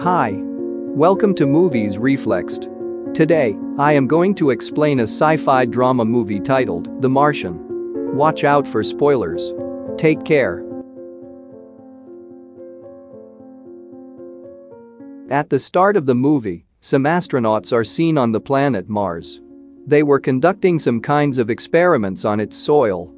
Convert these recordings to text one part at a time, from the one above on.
Hi. Welcome to Movies Reflexed. Today, I am going to explain a sci-fi drama movie titled The Martian. Watch out for spoilers. Take care. At the start of the movie, some astronauts are seen on the planet Mars. They were conducting some kinds of experiments on its soil.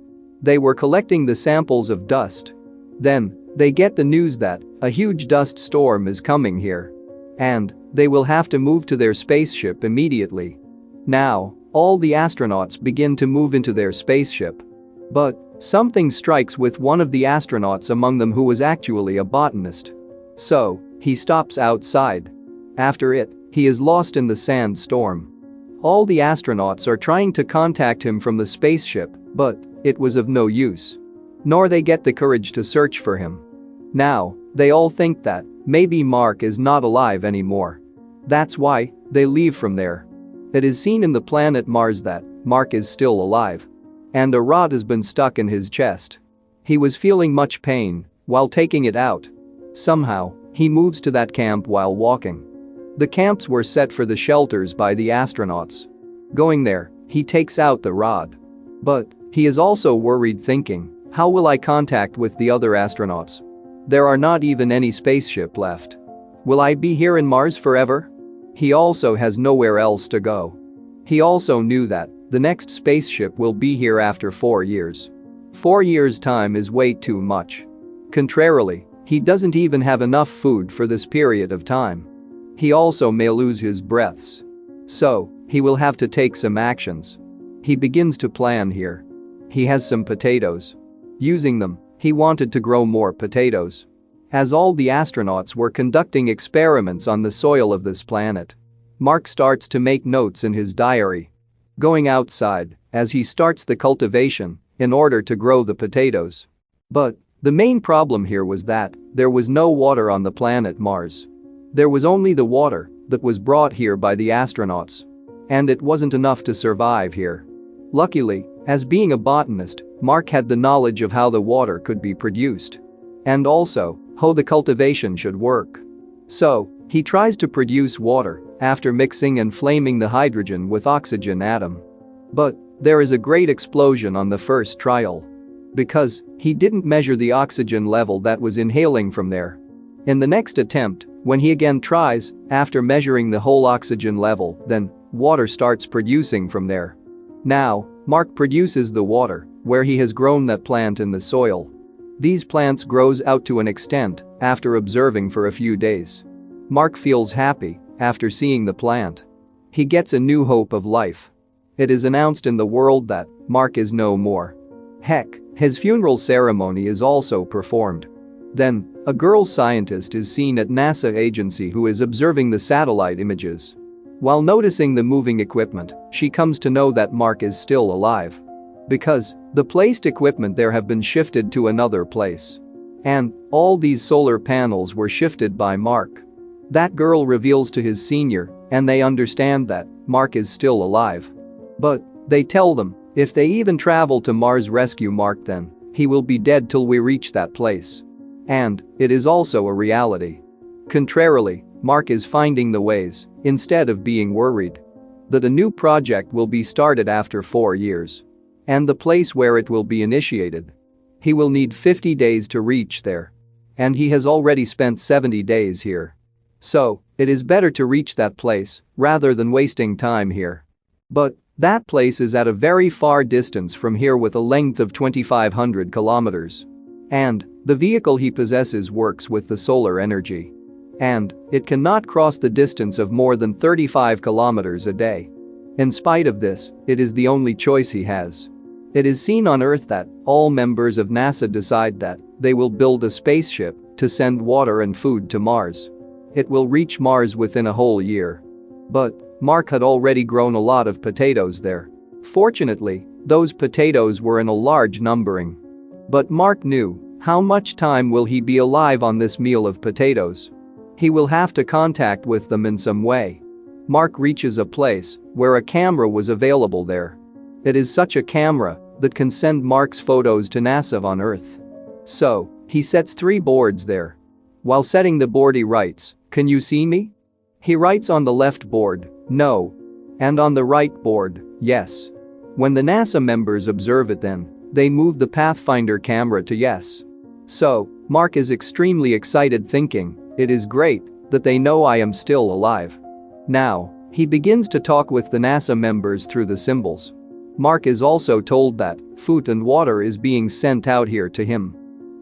They were collecting the samples of dust. Then, they get the news that a huge dust storm is coming here. And they will have to move to their spaceship immediately. Now, all the astronauts begin to move into their spaceship. But something strikes with one of the astronauts among them who was actually a botanist. So, he stops outside. After it, he is lost in the sandstorm. All the astronauts are trying to contact him from the spaceship, but it was of no use. Nor they get the courage to search for him. Now, they all think that maybe Mark is not alive anymore. That's why they leave from there. It is seen in the planet Mars that Mark is still alive. And a rod has been stuck in his chest. He was feeling much pain while taking it out. Somehow, he moves to that camp while walking. The camps were set for the shelters by the astronauts. Going there, he takes out the rod. But he is also worried, thinking, how will I contact with the other astronauts? There are not even any spaceship left. Will I be here in Mars forever? He also has nowhere else to go. He also knew that the next spaceship will be here after 4 years. 4 years' time is way too much. Contrarily, he doesn't even have enough food for this period of time. He also may lose his breaths. So, he will have to take some actions. He begins to plan here. He has some potatoes. Using them, he wanted to grow more potatoes. As all the astronauts were conducting experiments on the soil of this planet, Mark starts to make notes in his diary. Going outside, as he starts the cultivation, in order to grow the potatoes. But the main problem here was that there was no water on the planet Mars. There was only the water that was brought here by the astronauts. And it wasn't enough to survive here. Luckily, as being a botanist, Mark had the knowledge of how the water could be produced. And also, how the cultivation should work. So, he tries to produce water after mixing and flaming the hydrogen with oxygen atom. But there is a great explosion on the first trial. Because he didn't measure the oxygen level that was inhaling from there. In the next attempt, when he again tries, after measuring the whole oxygen level, then water starts producing from there. Now, Mark produces the water where he has grown that plant in the soil. These plants grows out to an extent after observing for a few days. Mark feels happy after seeing the plant. He gets a new hope of life. It is announced in the world that Mark is no more. Heck, his funeral ceremony is also performed. Then, a girl scientist is seen at NASA agency who is observing the satellite images. While noticing the moving equipment, she comes to know that Mark is still alive. Because the placed equipment there have been shifted to another place. And all these solar panels were shifted by Mark. That girl reveals to his senior, and they understand that Mark is still alive. But they tell them, if they even travel to Mars rescue Mark, then he will be dead till we reach that place. And it is also a reality. Contrarily, Mark is finding the ways, instead of being worried. That a new project will be started after 4 years. And the place where it will be initiated. He will need 50 days to reach there. And he has already spent 70 days here. So, it is better to reach that place, rather than wasting time here. But that place is at a very far distance from here with a length of 2,500 kilometers. And the vehicle he possesses works with the solar energy. And it cannot cross the distance of more than 35 kilometers a day. In spite of this, it is the only choice he has. It is seen on Earth that all members of NASA decide that they will build a spaceship to send water and food to Mars. It will reach Mars within a whole year. But Mark had already grown a lot of potatoes there. Fortunately, those potatoes were in a large numbering. But Mark knew, how much time will he be alive on this meal of potatoes? He will have to contact with them in some way. Mark reaches a place where a camera was available there. It is such a camera that can send Mark's photos to NASA on Earth. So, he sets 3 boards there. While setting the board, he writes, Can you see me? He writes on the left board, no. And on the right board, yes. When the NASA members observe it then, they move the Pathfinder camera to yes. So, Mark is extremely excited thinking, it is great that they know I am still alive. Now, he begins to talk with the NASA members through the symbols. Mark is also told that food and water is being sent out here to him.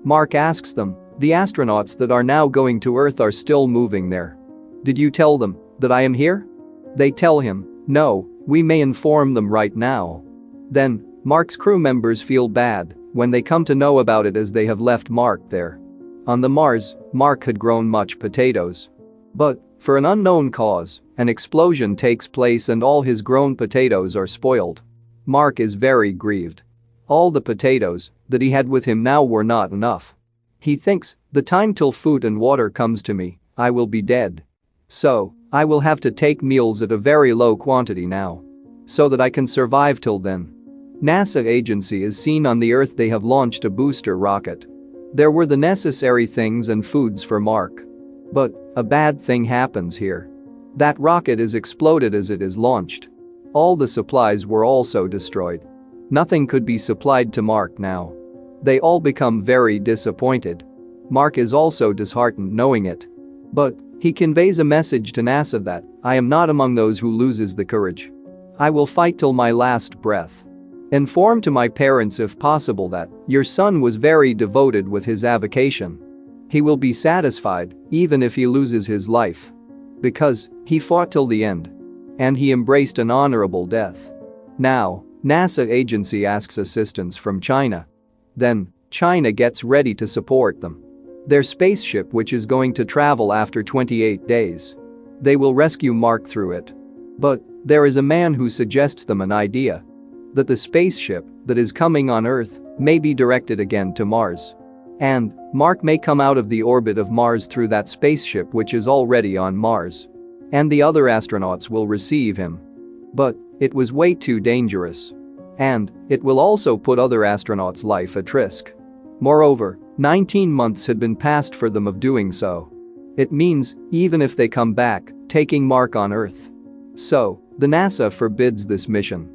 Mark asks them, the astronauts that are now going to Earth are still moving there. Did you tell them that I am here? They tell him, no, we may inform them right now. Then, Mark's crew members feel bad when they come to know about it as they have left Mark there. On the Mars, Mark had grown much potatoes. But, for an unknown cause, an explosion takes place and all his grown potatoes are spoiled. Mark is very grieved. All the potatoes that he had with him now were not enough. He thinks, the time till food and water comes to me, I will be dead. So, I will have to take meals at a very low quantity now. So that I can survive till then. NASA agency is seen on the Earth. They have launched a booster rocket. There were the necessary things and foods for Mark. But, a bad thing happens here. That rocket is exploded as it is launched. All the supplies were also destroyed. Nothing could be supplied to Mark now. They all become very disappointed. Mark is also disheartened knowing it. But, he conveys a message to NASA that, I am not among those who loses the courage. I will fight till my last breath. Inform to my parents if possible that your son was very devoted with his avocation. He will be satisfied even if he loses his life. Because he fought till the end. And he embraced an honorable death. Now, NASA agency asks assistance from China. Then, China gets ready to support them. Their spaceship which is going to travel after 28 days. They will rescue Mark through it. But, there is a man who suggests them an idea. That the spaceship that is coming on Earth may be directed again to Mars. And, Mark may come out of the orbit of Mars through that spaceship which is already on Mars. And the other astronauts will receive him. But, it was way too dangerous. And, it will also put other astronauts' life at risk. Moreover, 19 months had been passed for them of doing so. It means, even if they come back, taking Mark on Earth. So, the NASA forbids this mission.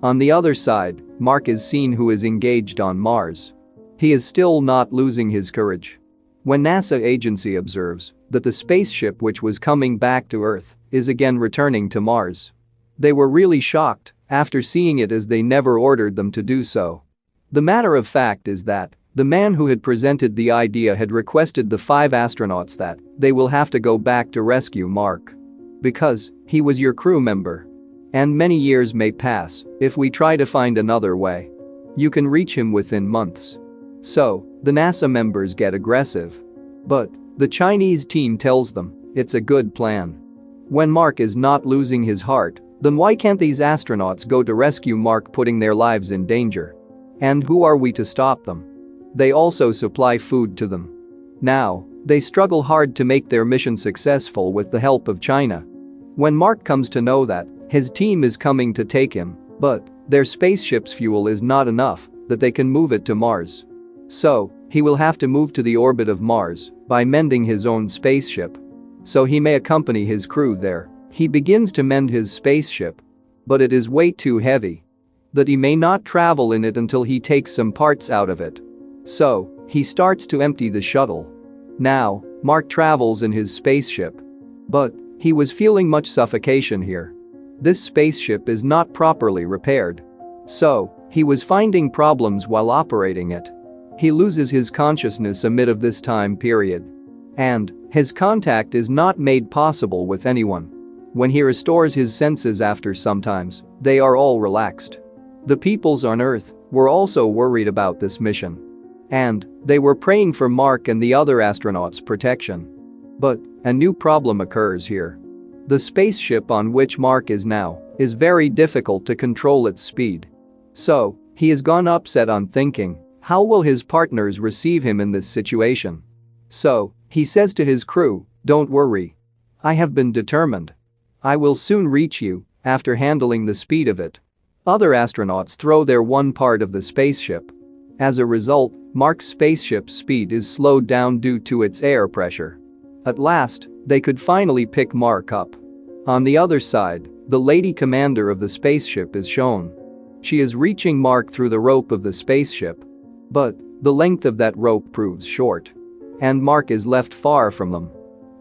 On the other side, Mark is seen who is engaged on Mars. He is still not losing his courage. When NASA agency observes that the spaceship which was coming back to Earth is again returning to Mars. They were really shocked after seeing it as they never ordered them to do so. The matter of fact is that the man who had presented the idea had requested the 5 astronauts that they will have to go back to rescue Mark. Because he was your crew member. And many years may pass if we try to find another way. You can reach him within months. So, the NASA members get aggressive. But, the Chinese team tells them, it's a good plan. When Mark is not losing his heart, then why can't these astronauts go to rescue Mark putting their lives in danger? And who are we to stop them? They also supply food to them. Now, they struggle hard to make their mission successful with the help of China. When Mark comes to know that his team is coming to take him, but their spaceship's fuel is not enough that they can move it to Mars. So, he will have to move to the orbit of Mars by mending his own spaceship. So he may accompany his crew there. He begins to mend his spaceship. But it is way too heavy. That he may not travel in it until he takes some parts out of it. So, he starts to empty the shuttle. Now, Mark travels in his spaceship. But, he was feeling much suffocation here. This spaceship is not properly repaired. So, he was finding problems while operating it. He loses his consciousness amid of this time period. And, his contact is not made possible with anyone. When he restores his senses after sometimes, they are all relaxed. The peoples on Earth were also worried about this mission. And, they were praying for Mark and the other astronauts' protection. But, a new problem occurs here. The spaceship on which Mark is now is very difficult to control its speed. So, he has gone upset on thinking, how will his partners receive him in this situation? So, he says to his crew, don't worry. I have been determined. I will soon reach you after handling the speed of it. Other astronauts throw their one part of the spaceship. As a result, Mark's spaceship's speed is slowed down due to its air pressure. At last, They could finally pick Mark up. On the other side, the lady commander of the spaceship is shown. She is reaching Mark through the rope of the spaceship. But the length of that rope proves short. And Mark is left far from them.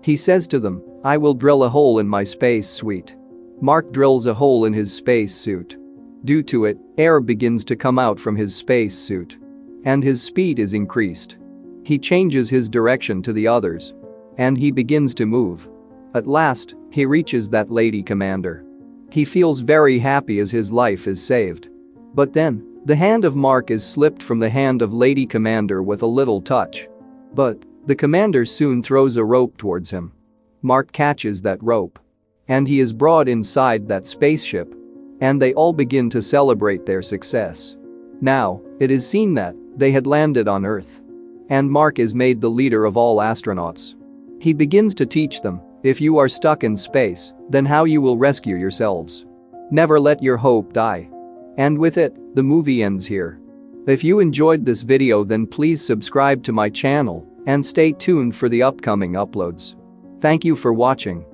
He says to them, "I will drill a hole in my space suit." Mark drills a hole in his space suit. Due to it, air begins to come out from his space suit. And his speed is increased. He changes his direction to the others. And he begins to move. At last, he reaches that lady commander. He feels very happy as his life is saved. But then, the hand of Mark is slipped from the hand of lady commander with a little touch. But the commander soon throws a rope towards him. Mark catches that rope. And he is brought inside that spaceship. And they all begin to celebrate their success. Now, it is seen that they had landed on Earth. And Mark is made the leader of all astronauts. He begins to teach them, if you are stuck in space, then how you will rescue yourselves. Never let your hope die. And with it, the movie ends here. If you enjoyed this video, then please subscribe to my channel and stay tuned for the upcoming uploads. Thank you for watching.